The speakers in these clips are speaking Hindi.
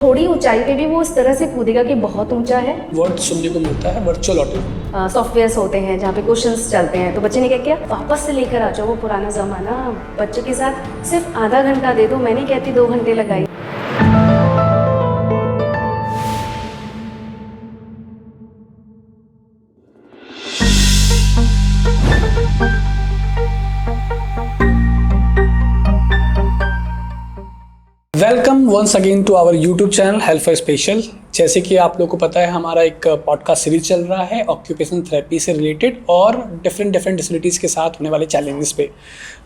थोड़ी ऊंचाई पे भी वो इस तरह से कूदेगा कि बहुत ऊंचा है। वर्ड सुनने को मिलता है वर्चुअल ऑटिज्म। सॉफ्टवेयर्स होते हैं जहाँ पे क्वेश्चंस चलते हैं, तो बच्चे ने क्या किया, वापस से लेकर आ जाओ वो पुराना ज़माना। बच्चों के साथ सिर्फ आधा घंटा दे दो, मैं नहीं कहती 2 घंटे लगाई। Welcome once again to our YouTube channel health for special. जैसे कि आप लोगों को पता है, हमारा एक पॉडकास्ट सीरीज चल रहा है ऑक्यूपेशनल थेरेपी से रिलेटेड और डिफरेंट डिसबिलिटीज़ के साथ होने वाले चैलेंजेस पे।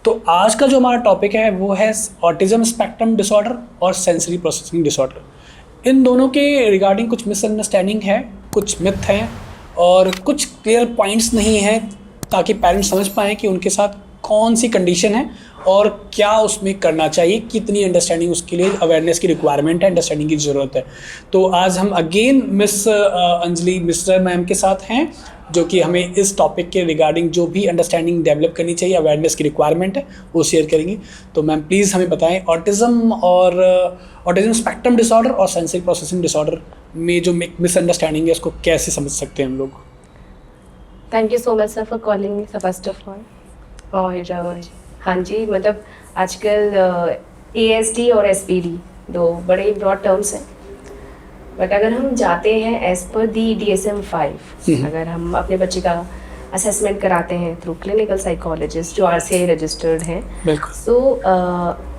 तो आज का जो हमारा टॉपिक है वो है ऑटिज्म स्पेक्ट्रम डिसऑर्डर और सेंसरी प्रोसेसिंग डिसऑर्डर। इन दोनों के रिगार्डिंग कुछ मिसअंडरस्टैंडिंग है, कुछ मिथ हैं और कुछ क्लियर पॉइंट्स नहीं हैं, ताकि पेरेंट्स समझ पाएँ कि उनके साथ कौन सी कंडीशन है और क्या उसमें करना चाहिए, कितनी अंडरस्टैंडिंग उसके लिए अवेयरनेस की रिक्वायरमेंट है, अंडरस्टैंडिंग की ज़रूरत है। तो आज हम again miss Anjali Mishra ma'am के साथ हैं, जो कि हमें इस टॉपिक के रिगार्डिंग जो भी अंडरस्टैंडिंग डेवलप करनी चाहिए, अवेयरनेस की रिक्वायरमेंट है, वो शेयर करेंगी। तो मैम प्लीज़ हमें बताएं, ऑटिज्म स्पेक्ट्रम डिसऑर्डर और सेंसरी प्रोसेसिंग डिसऑर्डर में जो मिसअंडरस्टैंडिंग है उसको कैसे समझ सकते हैं हम लोग। Thank you so much sir for calling me first of all. और हाँ जी, मतलब आजकल ASD और SPD 2 बड़े ब्रॉड टर्म्स हैं, बट अगर हम जाते हैं एज पर दी DSM-5, अगर हम अपने बच्चे का असेसमेंट कराते हैं थ्रू क्लिनिकल साइकोलॉजिस्ट जो RCI रजिस्टर्ड हैं, तो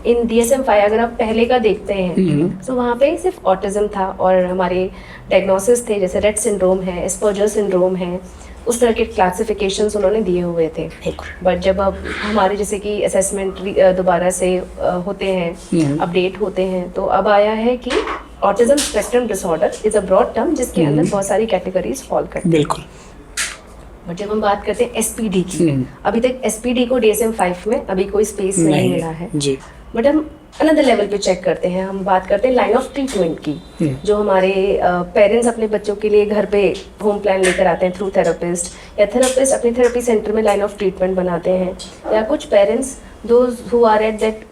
इन DSM-5 अगर आप पहले का देखते हैं तो वहाँ पे सिर्फ ऑटिज्म था और हमारे डायग्नोसिस थे, जैसे रेट सिंड्रोम है, एस्पर्जर सिंड्रोम है, उस तरह के क्लासिफिकेशंस उन्होंने दिए हुए थे। बट जब अब हमारे जैसे कि असेसमेंट दोबारा से होते हैं, अपडेट होते हैं, तो अब आया है कि autism spectrum disorder is a broad term जिसके अंदर बहुत सारी कैटेगरीज फॉल करती हैं। बिल्कुल। बट जब हम बात करते हैं SPD की, अभी तक SPD को DSM-5 में अभी कोई स्पेस नहीं मिला है जी। बट हम अनदर लेवल पे चेक करते हैं, हम बात करते हैं लाइन ऑफ ट्रीटमेंट की, जो हमारे पेरेंट्स अपने बच्चों के लिए घर पे होम प्लान लेकर आते हैं थ्रू थेरेपिस्ट, या थेरेपिस्ट अपने थेरेपी सेंटर में लाइन ऑफ ट्रीटमेंट बनाते हैं, या कुछ parents those who are at that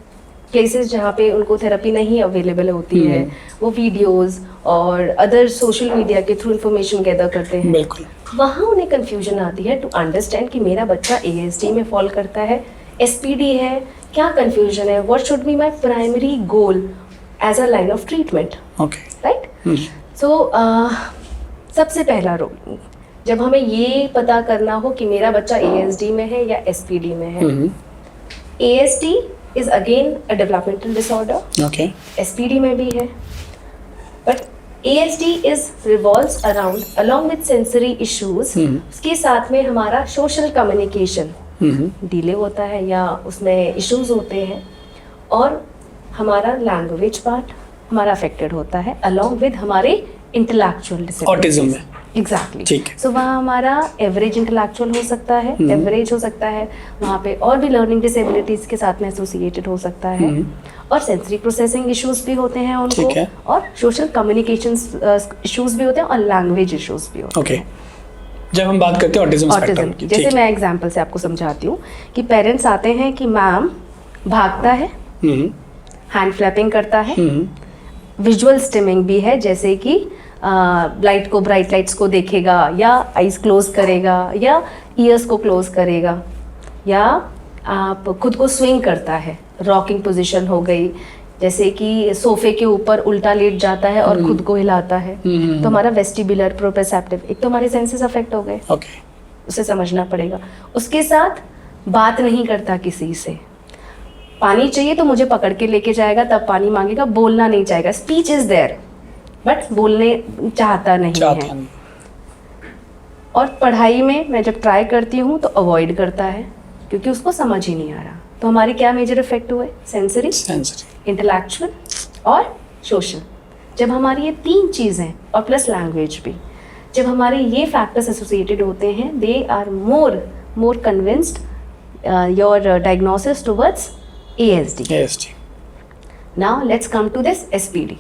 places जहाँ पे उनको थेरेपी नहीं अवेलेबल होती है, वो वीडियोस और अदर सोशल मीडिया के थ्रू इन्फॉर्मेशन गैदर करते हैं। बिल्कुल। वहाँ उन्हें कंफ्यूजन आती है टू अंडरस्टैंड कि मेरा बच्चा ASD में फॉल करता है, SPD है, क्या कंफ्यूजन है, what should be my primary goal as a line of treatment. Okay, right. So सबसे पहला रोल, जब हमें ये पता करना हो कि मेरा बच्चा ASD में है या SPD में है, ASD is again a developmental disorder. Okay. SPD में भी है, but ASD is revolves around along with sensory issues. उसके साथ में हमारा social communication डिले होता है या उसमें इश्यूज होते हैं, और हमारा लैंग्वेज पार्ट हमारा अफेक्टेड होता है along with हमारे इंटेलेक्चुअल ऑटिज्म में। एग्जैक्टली, ठीक है। सो वहाँ हमारा एवरेज इंटेलेक्चुअल हो सकता है, एवरेज हो सकता है, वहाँ पे और भी लर्निंग डिसेबिलिटीज के साथ में एसोसिएटेड हो सकता है, और सेंसरी प्रोसेसिंग इश्यूज भी होते हैं उनको, और सोशल कम्युनिकेशन इश्यूज भी होते हैं, और लैंग्वेज इश्यूज भी होते हैं। जब हम बात करते हैं ऑटिज्म स्पेक्ट्रम की, जैसे मैं एग्जांपल से आपको समझाती हूँ कि पेरेंट्स आते हैं कि मैम भागता है, हैंड फ्लैपिंग करता है, विजुअल स्टिमिंग भी है, जैसे कि लाइट को, ब्राइट लाइट्स को देखेगा, या आईज क्लोज करेगा, या ईयर्स को क्लोज करेगा, या आप खुद को स्विंग करता है, रॉकिंग पोजीशन हो गई, जैसे कि सोफे के ऊपर उल्टा लेट जाता है और खुद को हिलाता है, तो हमारा वेस्टिबुलर प्रोप्रोसेप्टिव, एक तो हमारे सेंसेस अफेक्ट हो गए, उसे समझना पड़ेगा। उसके साथ बात नहीं करता किसी से, पानी चाहिए तो मुझे पकड़ के लेके जाएगा, तब पानी मांगेगा, बोलना नहीं चाहेगा, स्पीच इज देयर बट बोलने चाहता नहीं है। और पढ़ाई में मैं जब ट्राई करती हूँ तो अवॉइड करता है, क्योंकि उसको समझ ही नहीं आ रहा। तो हमारे क्या मेजर इफेक्ट हुए, सेंसरी, इंटेलेक्चुअल और सोशल। जब हमारी ये 3 चीज़ें और प्लस लैंग्वेज भी, जब हमारे ये फैक्टर्स एसोसिएटेड होते हैं, they are more convinced your diagnosis towards ASD। Now let's come to this SPD।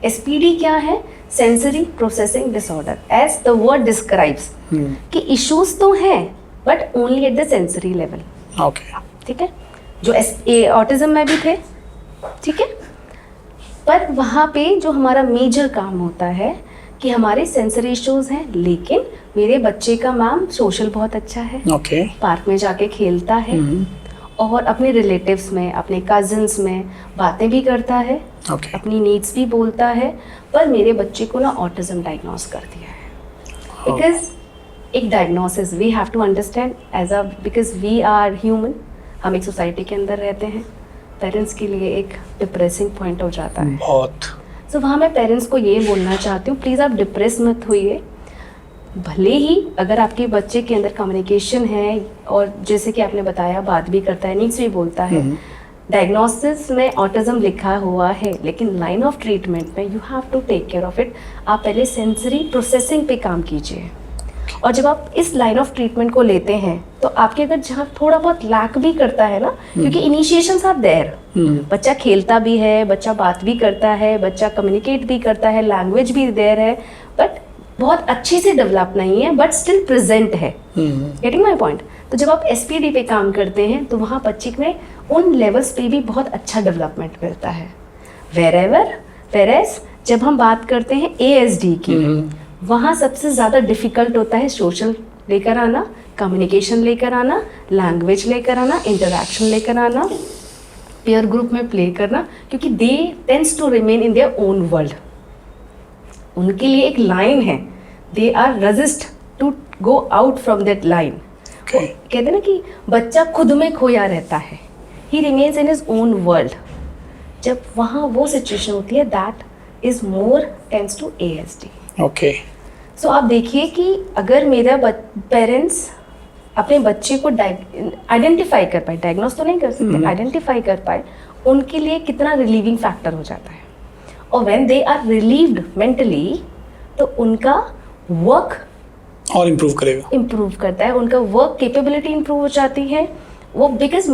SPD क्या है, sensory processing disorder, as the word describes, कि इश्यूज तो हैं but only at the sensory level. Okay, ठीक है, जो ऑटिज्म में भी थे, ठीक है। पर वहाँ पे जो हमारा मेजर काम होता है कि हमारे सेंसरी इश्यूज हैं, लेकिन मेरे बच्चे का मैम सोशल बहुत अच्छा है, ओके, पार्क में जाके खेलता है और अपने रिलेटिव्स में, अपने कजिन्स में बातें भी करता है, ओके, अपनी नीड्स भी बोलता है। पर मेरे बच्चे को ना ऑटिज्म डायग्नोस कर दिया है। बिकॉज एक diagnosis we have to understand as a, because we are human, हम एक सोसाइटी के अंदर रहते हैं। पेरेंट्स के लिए एक डिप्रेसिंग पॉइंट हो जाता है बहुत। सो वहाँ मैं पेरेंट्स को ये बोलना चाहती हूँ, प्लीज़ आप डिप्रेस मत होइए। भले ही अगर आपके बच्चे के अंदर कम्युनिकेशन है और जैसे कि आपने बताया बात भी करता है, नीड्स भी बोलता है, डायग्नोसिस में ऑटिज्म लिखा हुआ है, लेकिन लाइन ऑफ ट्रीटमेंट में you have to take care of it. आप पहले सेंसरी प्रोसेसिंग पे काम कीजिए, और जब आप इस लाइन ऑफ ट्रीटमेंट को लेते हैं तो आपके अगर जहाँ थोड़ा बहुत लैक भी करता है ना, क्योंकि इनिशिएशंस आर देयर, बच्चा खेलता भी है, बच्चा बात भी करता है, बच्चा कम्युनिकेट भी करता है, लैंग्वेज भी देयर है, बट बहुत अच्छे से डेवलप नहीं है, बट स्टिल प्रेजेंट है। Getting my point? तो जब आप SPD पे काम करते हैं तो वहाँ बच्चे में उन लेवल्स पे भी बहुत अच्छा डेवलपमेंट मिलता है। वेरेस जब हम बात करते हैं ASD की, वहाँ सबसे ज़्यादा डिफिकल्ट होता है सोशल लेकर आना, कम्युनिकेशन लेकर आना, लैंग्वेज लेकर आना, इंटरेक्शन लेकर आना, पेयर ग्रुप में प्ले करना, क्योंकि they tends to remain in their own world. उनके लिए एक लाइन है, they are resist to go out from that line. कहते हैं ना कि बच्चा खुद में खोया रहता है, he remains in his own world. जब वहाँ वो सिचुएशन होती है, that is more tends to ASD। Okay, so आप देखिए कि अगर मेरा पेरेंट्स अपने बच्चे को आइडेंटिफाई कर पाए, डायग्नोस तो नहीं कर सकते, आइडेंटिफाई कर पाए, उनके लिए कितना रिलीविंग फैक्टर हो जाता है। और when they are relieved mentally, तो उनका वर्क और इम्प्रूव करता है, उनका वर्क कैपेबिलिटी इम्प्रूव हो जाती है, वो बिकॉज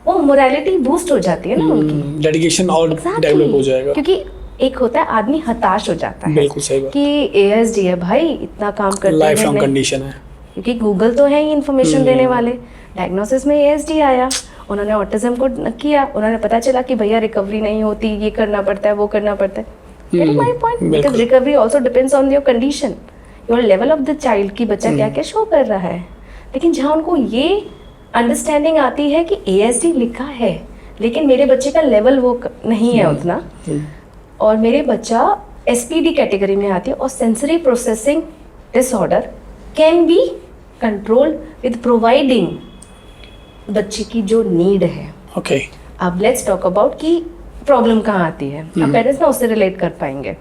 वो मोरालिटी बूस्ट हो जाती है ना उनकी, डेडिकेशन और डेवलप हो जाएगा। क्योंकि एक होता है आदमी हताश हो जाता है, बिल्कुल सही बात, कि ASD है भाई, इतना काम करते हैं, लाइफ लॉन्ग कंडीशन है, क्योंकि गूगल तो है ही इन्फॉर्मेशन देने वाले। डायग्नोसिस में ASD आया, उन्होंने ऑटिज्म को किया, उन्होंने पता चला कि भैया रिकवरी नहीं होती, ये करना पड़ता है, वो करना पड़ता है। Getting my point? Because recovery also depends on your condition, your level of the child, की बच्चा क्या क्या शो कर रहा है। लेकिन जहाँ उनको ये अंडरस्टैंडिंग आती है कि ASD लिखा है, लेकिन मेरे बच्चे का लेवल वो नहीं है उतना, और मेरे बच्चा SPD कैटेगरी में आती है, और sensory processing disorder can be controlled with providing बच्चे की जो नीड है। ओके, अब लेट्स टॉक अबाउट कि प्रॉब्लम कहाँ आती है। अब पेरेंट्स ना उससे रिलेट कर पाएंगे।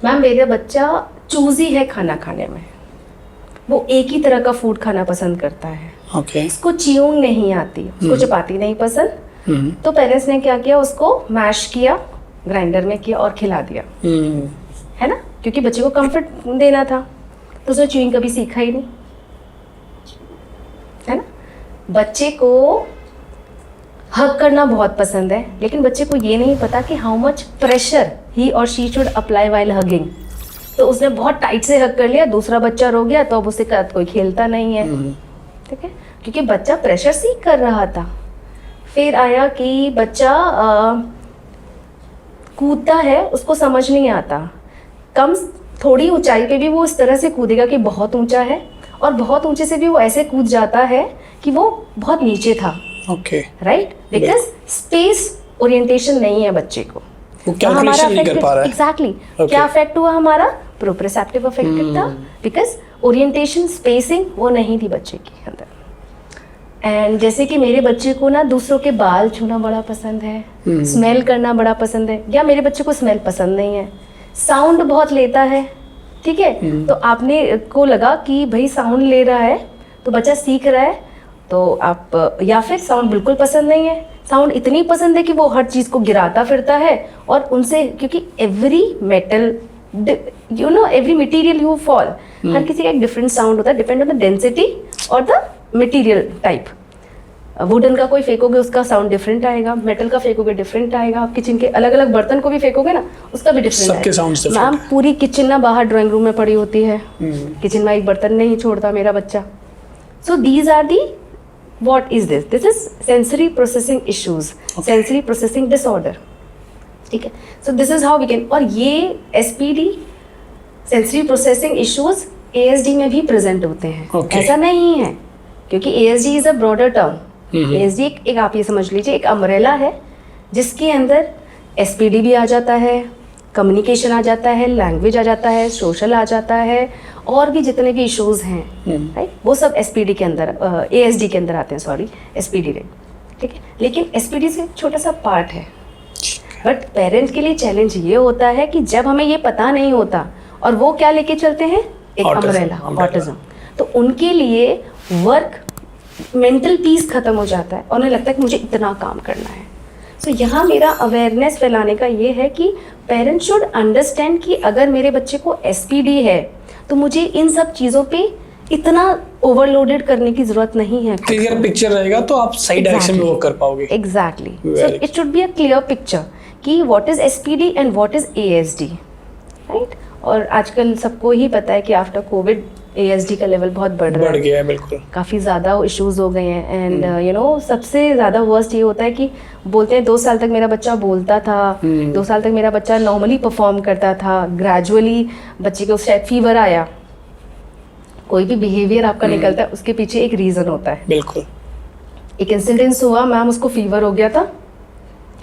मैम मेरा बच्चा चूजी है खाना खाने में, वो एक ही तरह का फूड खाना पसंद करता है, ओके, उसको च्यूइंग नहीं आती, उसको चपाती नहीं पसंद, तो पेरेंट्स ने क्या किया, उसको मैश किया, ग्राइंडर में किया और खिला दिया, है ना, क्योंकि बच्चे को कंफर्ट देना था। तो उसने च्यूइंग कभी सीखा ही नहीं, है ना। बच्चे को हग करना बहुत पसंद है, लेकिन बच्चे को ये नहीं पता कि हाउ मच प्रेशर ही और she should apply while hugging. तो उसने बहुत टाइट से हग कर लिया, दूसरा बच्चा रो गया, तो अब उसके साथ कोई खेलता नहीं है, ठीक है, क्योंकि बच्चा प्रेशर सीख कर रहा था। फिर आया कि बच्चा कूदता है, उसको समझ नहीं आता, कम थोड़ी ऊंचाई पे भी वो इस तरह से कूदेगा कि बहुत ऊंचा है, और बहुत ऊंचे से भी वो ऐसे कूद जाता है कि वो बहुत नीचे था। Okay, right, because space orientation नहीं है बच्चे को, वो कैलकुलेशन नहीं कर पा रहा है। एग्जैक्टली, क्या अफेक्ट हुआ हमारा, प्रोप्रेसेप्टिव अफेक्टेड था, बिकॉज ओरिएंटेशन स्पेसिंग वो नहीं थी बच्चे के अंदर। एंड जैसे कि मेरे बच्चे को ना दूसरों के बाल छूना बड़ा पसंद है, स्मेल करना बड़ा पसंद है, या मेरे बच्चे को स्मेल पसंद नहीं है, साउंड बहुत लेता है, ठीक है, तो आपने को लगा कि भाई साउंड ले रहा है तो बच्चा सीख रहा है, तो आप, या फिर साउंड बिल्कुल पसंद नहीं है, साउंड इतनी पसंद है कि वो हर चीज़ को गिराता फिरता है, और उनसे, क्योंकि every metal, you know, every material you fall, हर किसी का एक डिफरेंट साउंड होता है, डिपेंड ऑन द डेंसिटी और द मटेरियल टाइप। वुडन का कोई फेंकोगे उसका साउंड डिफरेंट आएगा, मेटल का फेंकोगे डिफरेंट आएगा, आप किचन के अलग अलग बर्तन को भी फेंकोगे ना, उसका भी डिफरेंट सबके साउंड्स आएगा। मैम पूरी किचन ना बाहर ड्राइंग रूम में पड़ी होती है, किचन में एक बर्तन नहीं छोड़ता मेरा बच्चा। So these are the, what is this? This is sensory processing issues, sensory processing disorder. ठीक है. So this is how we can. और ये SPD sensory processing issues ASD में भी प्रेजेंट होते हैं. Okay. ऐसा नहीं है, क्योंकि ASD is a broader term. ASD एक आप ये समझ लीजिए एक अम्ब्रेला है जिसके अंदर SPD भी आ जाता है, कम्युनिकेशन आ जाता है, लैंग्वेज आ जाता है, सोशल आ जाता है, और भी जितने भी इश्यूज हैं, राइट, वो सब SPD के अंदर ASD के अंदर आते हैं. सॉरी, SPD रे, ठीक है. लेकिन SPD से एक छोटा सा पार्ट है. बट पेरेंट्स के लिए चैलेंज ये होता है कि जब हमें ये पता नहीं होता और वो क्या लेके चलते हैं, एक अम्ब्रेला, ऑटिज्म, तो उनके लिए वर्क मेंटल पीस खत्म हो जाता है और उन्हें लगता है कि मुझे इतना काम करना है. सो यहाँ मेरा अवेयरनेस फैलाने का ये है कि पेरेंट्स शुड अंडरस्टैंड कि अगर मेरे बच्चे को SPD है तो मुझे इन सब चीज़ों पे इतना ओवरलोडेड करने की जरूरत नहीं है. क्लियर पिक्चर रहेगा तो आप सही डायरेक्शन में वर्क कर पाओगे. Exactly. So it should be a clear picture कि what is SPD and what is ASD, right. और आजकल सबको ही पता है कि आफ्टर कोविड ASD का लेवल बहुत बढ़ गया है. बिल्कुल, काफ़ी ज़्यादा इश्यूज हो गए हैं. एंड यू नो सबसे ज़्यादा वर्स्ट ये होता है कि बोलते हैं 2 साल तक मेरा बच्चा बोलता था, 2 साल तक मेरा बच्चा नॉर्मली परफॉर्म करता था, ग्रेजुअली बच्चे को शायद फीवर आया. कोई भी बिहेवियर आपका निकलता है उसके पीछे एक रीज़न होता है. बिल्कुल. एक इंसिडेंस हुआ, मैम उसको फीवर हो गया था.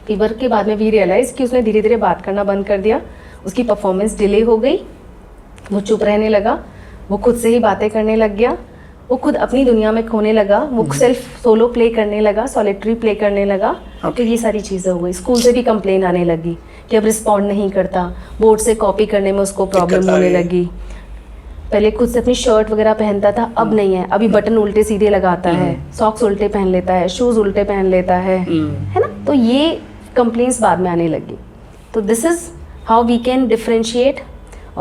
फीवर के बाद में वी रियलाइज कि उसने धीरे धीरे बात करना बंद कर दिया, उसकी परफॉर्मेंस डिले हो गई, वो चुप रहने लगा, वो खुद से ही बातें करने लग गया, वो खुद अपनी दुनिया में खोने लगा, वो सेल्फ सोलो प्ले करने लगा, सॉलिटरी प्ले करने लगा. तो ये सारी चीज़ें हो गई. स्कूल से भी कंप्लेन आने लगी कि अब रिस्पॉन्ड नहीं करता, बोर्ड से कॉपी करने में उसको प्रॉब्लम होने लगी. पहले खुद से अपनी शर्ट वगैरह पहनता था, अब नहीं है. अभी बटन उल्टे सीधे लगाता है, सॉक्स उल्टे पहन लेता है, शूज़ उल्टे पहन लेता है ना. तो ये कंप्लेंट्स बाद में आने लगी. तो this is how we can differentiate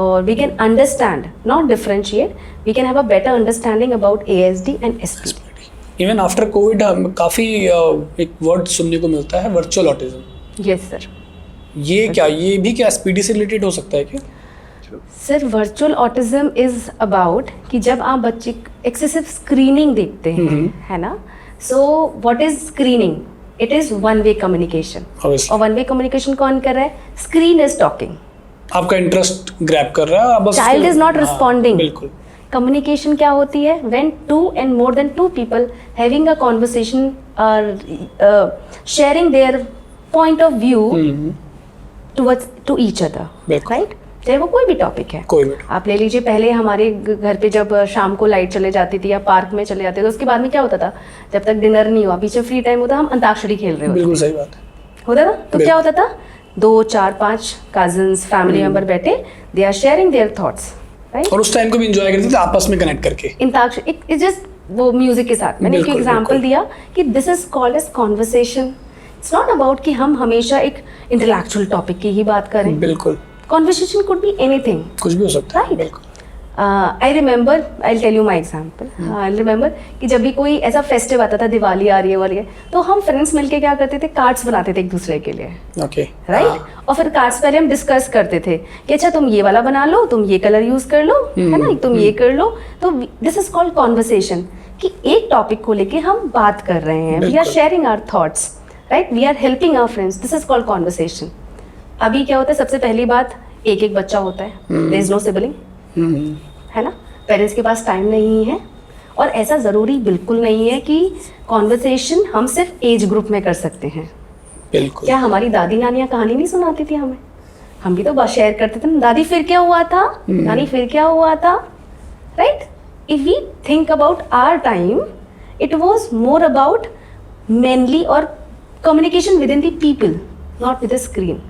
or we can understand, not differentiate, we can have a better understanding about ASD and SPD. Even after COVID हम काफ़ी एक वर्ड सुनने को मिलता है, वर्चुअल ऑटिज्म. Yes sir. ये क्या, ये भी क्या SPD से रिलेटेड हो सकता है क्या? Sir virtual autism is about कि जब आप बच्चे एक्सेसिव स्क्रीनिंग देखते हैं, है ना. So what is screening? It is one way communication. और वन वे कम्युनिकेशन कौन कर रहा है? Screen is talking. आपका इंटरेस्ट ग्रैब कर रहा है, चाइल्ड इज नॉट रिस्पॉन्डिंग. बिल्कुल. कम्युनिकेशन क्या होती है? When 2 and more than 2 people having a conversation or sharing their point of view towards to each other, right? चाहे वो कोई भी टॉपिक है. आप ले लीजिए, पहले हमारे घर पे जब शाम को लाइट चले जाती थी या पार्क में चले जाते थे, उसके बाद में क्या होता था, जब तक डिनर नहीं हुआ, पीछे फ्री टाइम होता, हम अंताक्षरी खेल रहे होते. बिल्कुल सही बात होता ना. तो क्या होता था, 2, 4, 5 कजिन्स फैमिली मेंबर बैठे, they are sharing their thoughts, right. और उस टाइम को भी एंजॉय करते थे आपस में कनेक्ट करके. अंताक्षरी इट जस्ट वो म्यूजिक के साथ. मैंने एक एग्जांपल दिया कि this is called as conversation. It's not about कि हम हमेशा एक इंटेलेक्चुअल टॉपिक की ही बात करें. बिल्कुल. Conversation could be anything. कुछ भी हो सकता है. Right. बिल्कुल. I remember, I'll tell you my example. I'll remember कि जब भी कोई ऐसा फेस्टिव आता था, दिवाली आ रही है वाली है, तो हम फ्रेंड्स मिलके क्या करते थे, कार्ड्स बनाते थे एक दूसरे के लिए. Okay. राइट. और फिर कार्ड्स पहले हम डिस्कस करते थे कि अच्छा तुम ये वाला बना लो, तुम ये कलर यूज कर लो, है ना, तुम ये कर लो. तो दिस इज कॉल्ड कॉन्वर्सेशन, कि एक टॉपिक को लेके हम बात कर रहे हैं. We are sharing our thoughts, right. We are helping our friends. This is called conversation. अभी क्या होता है, सबसे पहली बात, एक बच्चा होता है, देयर इज नो सिबलिंग, है ना. पेरेंट्स के पास टाइम नहीं है. और ऐसा ज़रूरी बिल्कुल नहीं है कि कॉन्वर्सेशन हम सिर्फ एज ग्रुप में कर सकते हैं. बिल्कुल. क्या हमारी दादी नानियाँ कहानी नहीं सुनाती थी हमें? हम भी तो बात शेयर करते थे, दादी फिर क्या हुआ था, नानी फिर क्या हुआ था, right. If we think about our time, it was more about mainly और communication with in the people, not with the screen.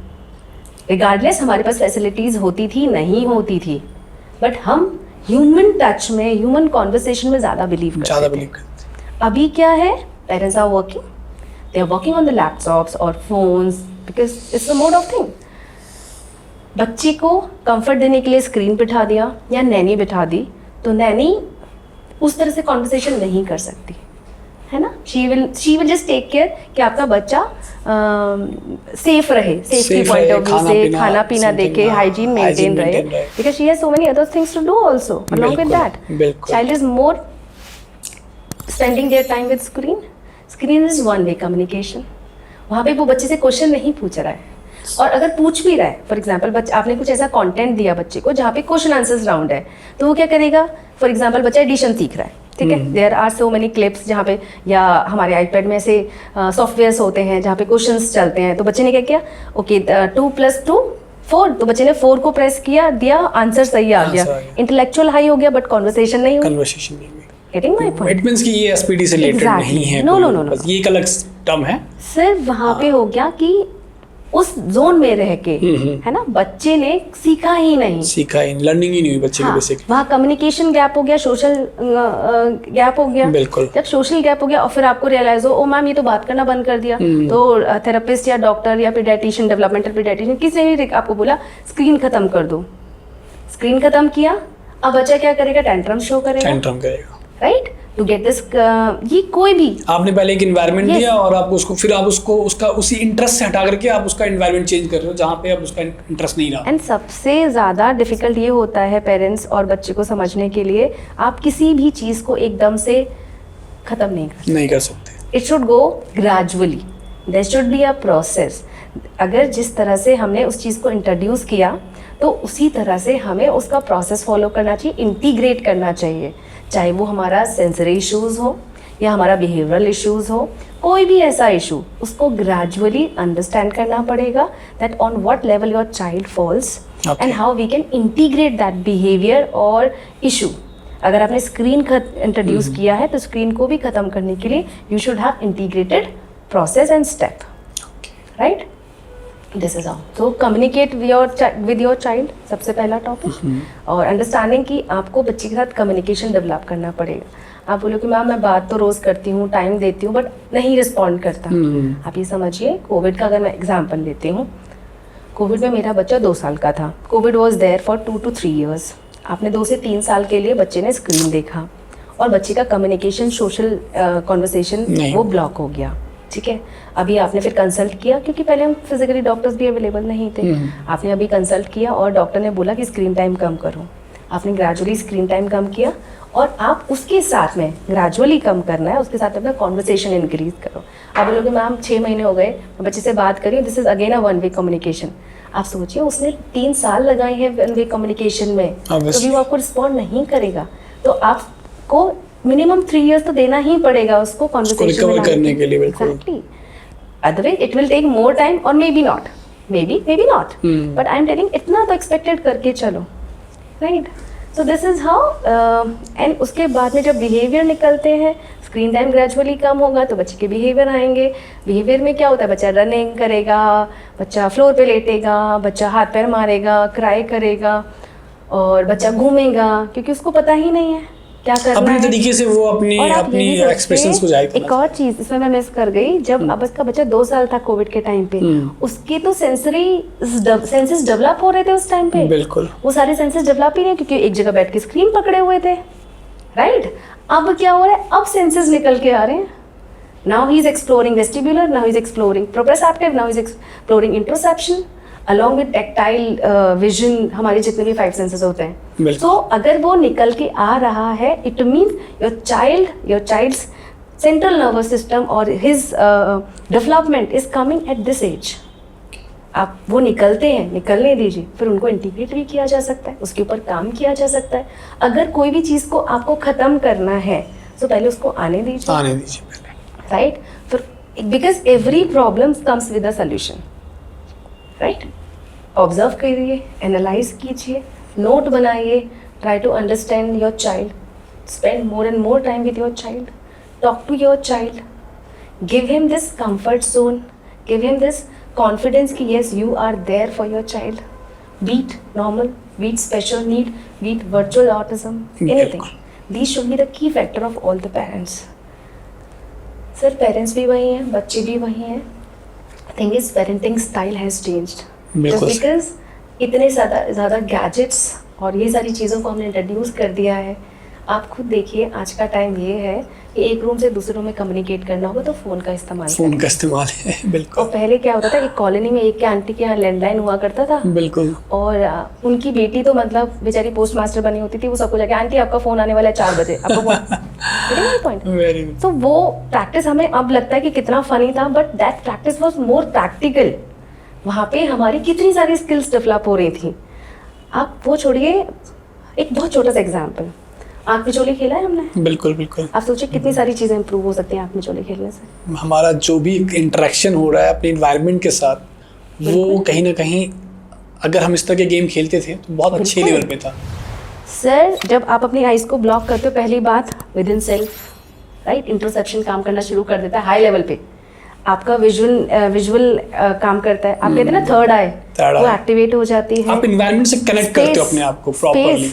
Regardless हमारे पास फैसिलिटीज होती थी, नहीं होती थी, बट हम ह्यूमन टच में, ह्यूमन कॉन्वर्सेशन में ज़्यादा बिलीव करते थे. अभी क्या है, parents are working, they are working on the laptops और phones, because it's the mode of thing. बच्चे को कंफर्ट देने के लिए स्क्रीन बिठा दिया या नैनी बिठा दी, तो नैनी उस तरह से कॉन्वर्सेशन नहीं कर सकती, है ना. She will just take care कि आपका बच्चा सेफ रहे, सेफ्टी पॉइंट ऑफ व्यू से खाना पीना देखे, हाइजीन मेंटेन रहे, because she has so many other things to do also along with that. Child is more spending their time with screen. Screen is one way communication. वहाँ पे वो बच्चे से क्वेश्चन नहीं पूछ रहा है, और अगर पूछ भी रहा है, फॉर एग्जाम्पल बच्चा आपने कुछ ऐसा कंटेंट दिया बच्चे को जहाँ पे क्वेश्चन आंसर्स राउंड है, तो वो क्या करेगा, फॉर एग्जाम्पल बच्चा एडिशन सीख रहा है, ठीक है, there are so many clips जहाँ पे, या हमारे आईपैड में ऐसे सॉफ्टवेयर्स होते हैं जहाँ पे क्वेश्चंस चलते हैं, तो बच्चे ने क्या किया, ओके 2 + 2 4, तो बच्चे ने 4 को प्रेस किया, दिया, आंसर सही आ गया, इंटेलेक्चुअल हाई हो गया बट कॉन्वर्सेशन नहीं हुई। कन्वर्सेशन नहीं हुई। Getting my point? It means कि ये एसपीडी से रिलेटेड नहीं है। नो नो नो नो, ये एक अलग टर्म है। सिर्फ वहां पे हो गया कि उस जोन में रह के, है ना, बच्चे ने सीखा ही नहीं, लर्निंग ही नहीं हुई बच्चे की बेसिकली। वहाँ कम्युनिकेशन गैप हो गया, सोशल गैप हो गया। बिल्कुल। जब सोशल गैप हो गया और फिर आपको रियलाइज हो, ओ मैम ये तो बात करना बंद कर दिया, तो थेरेपिस्ट या डॉक्टर या पीडियाट्रिशियन, डेवलपमेंटल पीडियाट्रिशियन, किसी ने भी आपको बोला स्क्रीन खत्म कर दो, स्क्रीन खत्म किया, अब बच्चा क्या करेगा, टेंट्रम शो करेगा, राइट, टू गेट दिस। ये कोई भी आपने पहले एक एनवायरनमेंट दिया और आप उसको फिर आप उसको उसका उसी इंटरेस्ट से हटा करके आप उसका एनवायरनमेंट चेंज कर रहे हो जहाँ पे अब उसका इंटरेस्ट नहीं रहा। एंड सबसे ज़्यादा डिफिकल्ट ये होता है पेरेंट्स और बच्चे को समझने के लिए, आप किसी भी चीज़ को एकदम से ख़त्म नहीं कर सकते। It should go gradually, there should be a process. अगर जिस तरह से हमने उस चीज़ को इंट्रोड्यूस किया तो उसी तरह से हमें उसका प्रोसेस फॉलो करना चाहिए, इंटीग्रेट करना चाहिए, चाहे वो हमारा सेंसरी इश्यूज़ हो या हमारा बिहेवियरल इश्यूज़ हो, कोई भी ऐसा इशू, उसको ग्रेजुअली अंडरस्टैंड करना पड़ेगा that on what level your child falls and how we can integrate that behaviour और इशू। अगर आपने स्क्रीन इंट्रोड्यूस किया है तो स्क्रीन को भी ख़त्म करने के लिए you should have integrated process and step, right. This is how, तो कम्युनिकेट विद योर चाइल्ड, सबसे पहला टॉपिक, और अंडरस्टैंडिंग कि आपको बच्चे के साथ कम्युनिकेशन डेवलप करना पड़ेगा। आप बोलो कि मैम मैं बात तो रोज़ करती हूँ, टाइम देती हूँ, बट नहीं रिस्पॉन्ड करता। आप ये समझिए, कोविड का अगर मैं एग्जाम्पल लेती हूँ, कोविड में मेरा बच्चा 2 साल का था, COVID was there for 2 to 3 years। आपने 2 से 3 साल के लिए बच्चे ने स्क्रीन देखा और बच्चे का कम्युनिकेशन, सोशल कॉन्वर्सेशन वो ब्लॉक हो गया, ठीक है। अभी आपने फिर कंसल्ट किया, क्योंकि पहले हम फिजिकली डॉक्टर्स भी अवेलेबल नहीं थे, आपने अभी कंसल्ट किया और डॉक्टर ने बोला कि स्क्रीन टाइम कम करो। आपने ग्रेजुअली स्क्रीन टाइम कम किया और आप उसके साथ में ग्रेजुअली कम करना है, उसके साथ अपना कॉन्वर्सेशन इंक्रीज करो। आप बोलोगे मैम 6 महीने हो गए, मैं बच्चे से बात करी, this is again a one way communication. आप सोचिए उसने 3 साल लगाए हैं वन वे कम्युनिकेशन में, तो भी वो आपको रिस्पॉन्ड नहीं करेगा, तो आपको मिनिमम 3 years तो देना ही पड़ेगा उसको कॉन्वर्सेशन में करने के लिए। Exactly. Otherwise it will take more time or maybe not, maybe not, but I'm telling इतना तो expected करके चलो, right? So this is how and उसके बाद में जब behavior निकलते हैं, स्क्रीन टाइम ग्रेजुअली कम होगा तो बच्चे के बिहेवियर आएंगे। बिहेवियर में क्या होता है, बच्चा रनिंग करेगा, बच्चा फ्लोर पे लेटेगा, बच्चा हाथ पैर मारेगा, क्राई करेगा, और बच्चा घूमेगा, क्योंकि उसको पता ही नहीं है क्या करना अपने है। तरीके से वो अपनी एक्सप्रेशंस को जाएगा। एक और चीज इसमें मैं मिस कर गई, जब अब उसका बच्चा 2 साल था कोविड के टाइम पे, उसके तो सेंसेस डेवलप हो रहे थे उस टाइम पे। बिल्कुल, वो सारे सेंसेस डेवलप ही नहीं, क्योंकि एक जगह बैठ के स्क्रीन पकड़े हुए थे, राइट। अब क्या हो रहा है, अब सेंसेस निकल के आ रहे हैं। Now he is exploring vestibular, now he is exploring proprioceptive, now is exploring interoception along with tactile vision, हमारे जितने भी 5 senses होते हैं। तो अगर वो निकल के आ रहा है, it means your child's central nervous system or his development is coming at this age। आप वो निकलते हैं, निकलने दीजिए, फिर उनको इंटीग्रेट भी किया जा सकता है, उसके ऊपर काम किया जा सकता है। अगर कोई भी चीज़ को आपको ख़त्म करना है तो पहले उसको आने दीजिए, राइट। फिर because every problem comes with a solution, right. Observe करिए, एनालाइज कीजिए, नोट बनाइए, try to understand your child, spend more and more time with your child, talk to your child, give him this comfort zone, give him this confidence कि yes you are there for your child, be it normal, be it special need, be it virtual autism, anything, these should be the key factor of all the parents. Sir parents भी वही हैं, बच्चे भी वही हैं। Thing is parenting style has changed because इतने ज़्यादा गैजेट्स और ये सारी चीज़ों को हमने इंट्रोड्यूस कर दिया है। आप खुद देखिए, आज का टाइम ये है कि एक रूम से दूसरे रूम में कम्युनिकेट करना होगा तो फ़ोन का इस्तेमाल है, बिल्कुल। और पहले क्या होता था कि कॉलोनी में एक के आंटी के यहाँ लैंडलाइन हुआ करता था, बिल्कुल, और उनकी बेटी तो मतलब बेचारी पोस्ट मास्टर बनी होती थी, वो सबको जाके आंटी आपका फ़ोन आने वाला है 4 बजे, आपको पॉइंट। तो वो प्रैक्टिस हमें अब लगता है कि कितना फनी था, but that practice was more practical. वहाँ पे हमारी कितनी सारी स्किल्स डेवलप हो रही थी। आप वो छोड़िए, एक बहुत छोटा सा एग्जाम्पल, आँख मिचौली खेला है हमने। बिल्कुल बिल्कुल। आप सोचिए कितनी सारी चीज़ें इंप्रूव हो सकती हैं आँख मिचौली खेलने से। हमारा जो भी इंटरेक्शन हो रहा है अपने इन्वायरमेंट के साथ, वो कहीं ना कहीं अगर हम इस तरह के गेम खेलते थे तो बहुत अच्छे लेवल पे था। सर, जब आप अपनी आइज को ब्लॉक करते हो, पहली बात विद इन सेल्फ राइट इंट्रोसेप्शन काम करना शुरू कर देता है हाई लेवल पे। आपका विजुअल काम करता है। आप कहते हैं ना थर्ड आई, वो एक्टिवेट हो जाती है। आप एनवायरनमेंट से कनेक्ट करते हो अपने आप को प्रॉपर्ली,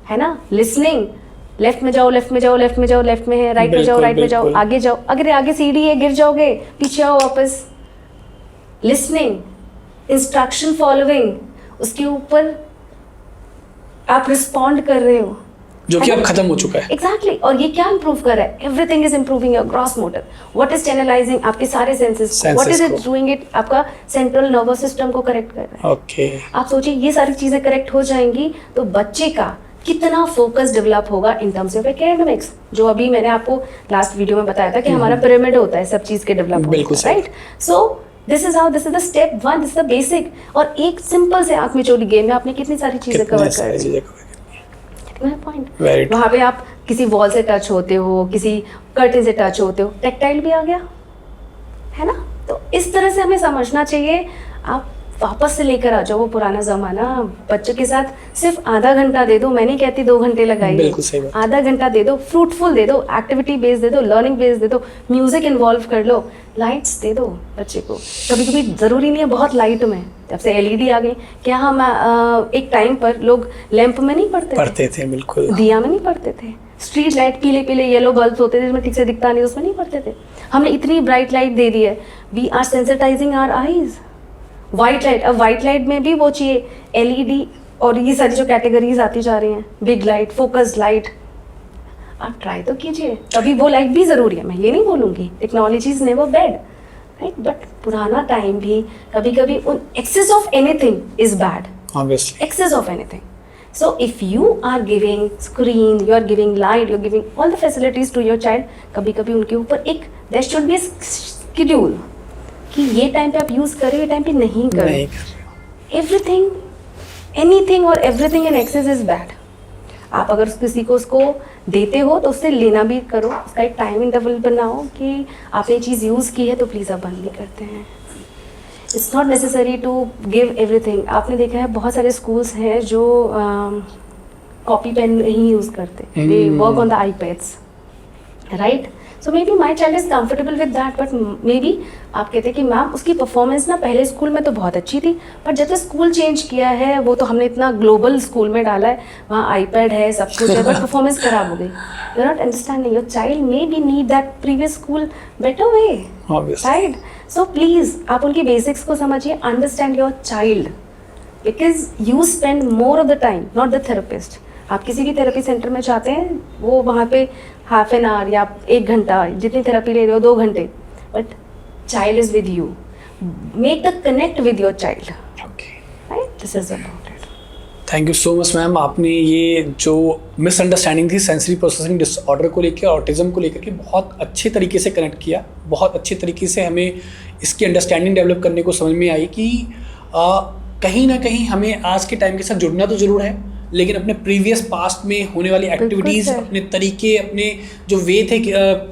है ना। लिसनिंग, लेफ्ट में जाओ, लेफ्ट में जाओ, लेफ्ट में जाओ, लेफ्ट में है, राइट में जाओ, राइट में जाओ, आगे जाओ, अगर आगे सीढ़ी है गिर जाओगे, पीछे आओ वापस। लिसनिंग, इंस्ट्रक्शन फॉलोइंग, उसके ऊपर आप रिस्पॉन्ड कर रहे हो, जो कि अब खत्म हो चुका है। एग्जैक्टली और ये क्या इंप्रूव कर रहा है? Everything is improving your gross motor. What is channelising आपके सारे senses, what is it doing it, आपका सेंट्रल नर्वस सिस्टम को करेक्ट कर रहा है। ओके, आप सोचिए ये सारी चीजें करेक्ट हो जाएंगी तो बच्चे का कितना फोकस डेवलप होगा इन टर्म्स ऑफ एकेडमिक्स। जो अभी मैंने आपको लास्ट वीडियो में बताया था कि हमारा पिरामिड होता है सब चीज के डेवलप होने का, right. So this is how, this is the step 1, this is the basic. और एक सिंपल से आँख मिचौली गेम में आपने कितनी सारी चीजें कवर कर दी। पॉइंट वहाँ पे आप किसी वॉल से टच होते हो, किसी कर्टेन से टच होते हो, टेक्टाइल भी आ गया, है ना। तो इस तरह से हमें समझना चाहिए। आप वापस से लेकर आ जाओ वो पुराना जमाना। बच्चों के साथ सिर्फ आधा घंटा दे दो, मैं नहीं कहती 2 घंटे लगाइए, आधा घंटा दे दो, फ्रूटफुल दे दो, एक्टिविटी बेस्ड दे दो, लर्निंग बेस्ड दे दो, म्यूजिक इन्वॉल्व कर लो, लाइट्स दे दो बच्चे को। कभी कभी ज़रूरी नहीं है बहुत लाइट में, जब से LED आ गई, क्या हम एक टाइम पर लोग लैंप में नहीं पढ़ते थे, बिल्कुल दिया में नहीं पढ़ते थे, स्ट्रीट लाइट पीले पीले येलो बल्ब होते थे जिसमें ठीक से दिखता नहीं, उसमें नहीं पढ़ते थे। हमने इतनी ब्राइट लाइट दे दी है, we are sensitizing our eyes. White light, अब वाइट लाइट में भी वो चाहिए LED और ये सारी जो कैटेगरीज आती जा रही हैं, बिग लाइट, फोकस्ड लाइट। आप ट्राई तो कीजिए, तभी वो लाइट भी ज़रूरी है, मैं ये नहीं बोलूँगी, technology is never bad, right. But पुराना टाइम भी कभी कभी in excess of anything is bad, obviously excess of anything. So if you are giving screen, you are giving light, you are giving all the facilities to your child, कभी कभी उनके ऊपर एक देयर शुड बी शेड्यूल कि ये टाइम पे आप यूज करो, ये टाइम पे नहीं करो। एवरीथिंग, एनीथिंग और everything in excess is bad. आप अगर किसी को उसको देते हो तो उससे लेना भी करो, उसका एक टाइम इंटरवल बनाओ कि आपने चीज़ यूज़ की है तो प्लीज़ आप बंद भी करते हैं। It's not necessary to give everything. आपने देखा है बहुत सारे स्कूल्स हैं जो कॉपी पेन नहीं यूज़ करते, they work on the iPads, right. So may be my child is comfortable with that, but may be आप कहते हैं कि मैम उसकी परफॉर्मेंस ना पहले स्कूल में तो बहुत अच्छी थी, पर जब से स्कूल चेंज किया है, वो तो हमने इतना ग्लोबल स्कूल में डाला है, वहाँ आईपैड है, सब कुछ है, बट परफॉर्मेंस खराब हो गई। You are not understanding your child may be need that previous school better way, right. So please आप उनकी बेसिक्स को समझिए, understand your child, because you spend more of the time, not the therapist. आप किसी भी थेरेपी सेंटर में जाते हैं, वो वहाँ पे हाफ एन आवर या 1 घंटा जितनी थेरेपी ले रहे हो 2 घंटे, but child is with you, make the connect with your child, right. This is about it. Thank you so much ma'am. आपने ये जो मिसअंडरस्टैंडिंग थी सेंसरी प्रोसेसिंग डिसऑर्डर को लेकर, ऑटिज्म को लेकर के, बहुत अच्छे तरीके से कनेक्ट किया, बहुत अच्छे तरीके से हमें इसकी अंडरस्टैंडिंग डेवलप करने को समझ में आई कि कहीं ना कहीं हमें आज के टाइम के साथ जुड़ना तो ज़रूर है, लेकिन अपने प्रीवियस पास्ट में होने वाली एक्टिविटीज़, अपने तरीके, अपने जो वे थे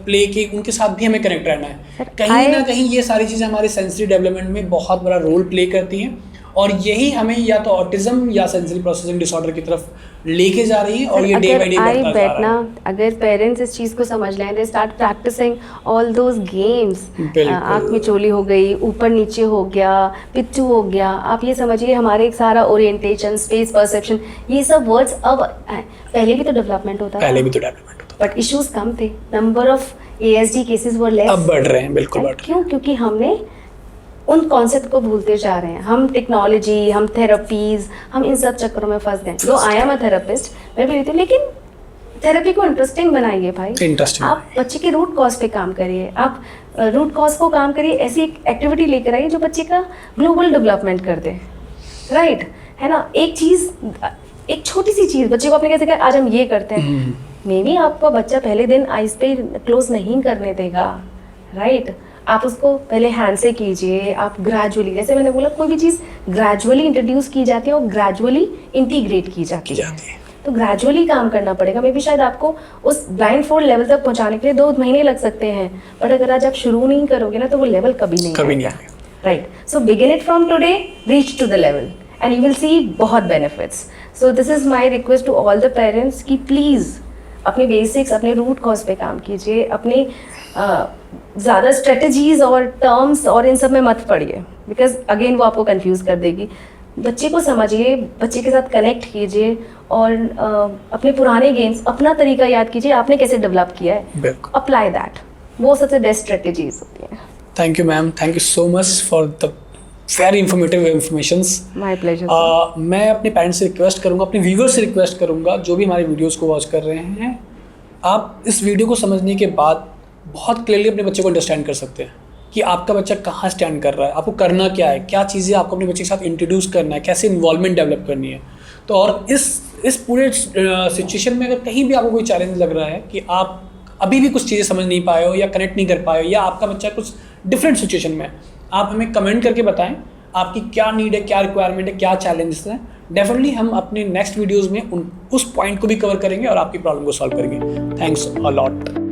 प्ले के, उनके साथ भी हमें कनेक्ट रहना है। कहीं ना कहीं ये सारी चीज़ें हमारे सेंसरी डेवलपमेंट में बहुत बड़ा रोल प्ले करती हैं, और यही हमें या तो ऑटिज्म या सेंसरी प्रोसेसिंग डिसऑर्डर की तरफ लेके जा रही है, और ये डे बाय डे बढ़ता जा रहा है। अगर पेरेंट्स इस चीज़ को समझ लें, they start practising all those games, आँख मिचौली हो गई, ऊपर नीचे हो गया, पिट्ठू हो गया, आप ये समझिए हमारे सारा ओरिएंटेशन, स्पेस परसेप्शन, ये सब वर्ड्स अब पहले भी तो डेवलपमेंट होता था, बट इश्यूज कम थे, number of ASD cases were less, अब बढ़ रहे हैं, बिल्कुल बढ़ रहे हैं। क्यों? क्योंकि हमने उन कॉन्सेप्ट को भूलते जा रहे हैं। हम टेक्नोलॉजी, हम थेरेपीज, हम इन सब चक्करों में फंस गए। तो आई एम अ थेरेपिस्ट, मैं भी रहती हूँ, लेकिन थेरेपी को इंटरेस्टिंग बनाइए भाई। आप बच्चे के रूट कॉज पे काम करिए, आप रूट कॉज को काम करिए, ऐसी एक एक्टिविटी लेकर आइए जो बच्चे का ग्लोबल डेवलपमेंट कर दे, राइट, है ना। एक चीज़, एक छोटी सी चीज़ बच्चे को आपने कैसे कहा, आज हम ये करते हैं, मे बी आपका बच्चा पहले दिन आइज पे क्लोज नहीं करने देगा, राइट। आप उसको पहले हैंड से कीजिए, आप ग्रेजुअली, जैसे मैंने बोला कोई भी चीज़ ग्रेजुअली इंट्रोड्यूस की जाती है और ग्रेजुअली इंटीग्रेट की जाती है, तो ग्रेजुअली काम करना पड़ेगा। मे भी शायद आपको उस ब्लाइंड फोल्ड लेवल तक पहुंचाने के लिए 2 महीने लग सकते हैं, बट अगर आज आप शुरू नहीं करोगे ना तो वो लेवल कभी नहीं आएगा। Right, so begin it from today, reach to the level and you will see बहुत benefits. So this is my request to all the parents कि प्लीज़ अपने बेसिक्स, अपने रूट कॉज पे काम कीजिए, अपने ज़्यादा स्ट्रेटजीज और टर्म्स और इन सब में मत पड़िए, बिकॉज अगेन वो आपको कंफ्यूज कर देगी। बच्चे को समझिए, बच्चे के साथ कनेक्ट कीजिए और अपने पुराने गेम्स, अपना तरीका याद कीजिए, आपने कैसे डेवलप किया है, अप्लाई दैट, वो सबसे बेस्ट स्ट्रेटजीज होती हैं। Thank you ma'am, thank you so much for the very informative informations. My pleasure. मैं अपने पेरेंट्स से रिक्वेस्ट करूँगा, अपने व्यूवर्स से रिक्वेस्ट करूँगा, जो भी हमारे वीडियोज़ को वॉच कर रहे हैं, आप इस वीडियो को समझने के बाद बहुत क्लियरली अपने बच्चे को अंडरस्टैंड कर सकते हैं कि आपका बच्चा कहाँ स्टैंड कर रहा है, आपको करना क्या है, क्या चीज़ें आपको अपने बच्चे के साथ इंट्रोड्यूस करना है, कैसे इन्वॉल्वमेंट डेवलप करनी है। तो और इस पूरे सिचुएशन में अगर कहीं भी आपको कोई चैलेंज लग रहा है कि आप अभी भी कुछ चीज़ें समझ नहीं पाए हो या कनेक्ट नहीं कर पाए हो या आपका बच्चा कुछ डिफरेंट सिचुएशन में, आप हमें कमेंट करके बताएं आपकी क्या नीड है, क्या रिक्वायरमेंट है, क्या चैलेंजेस हैं। डेफिनेटली हम अपने नेक्स्ट वीडियोज़ में उस पॉइंट को भी कवर करेंगे और आपकी प्रॉब्लम को सॉल्व करेंगे। Thanks a lot.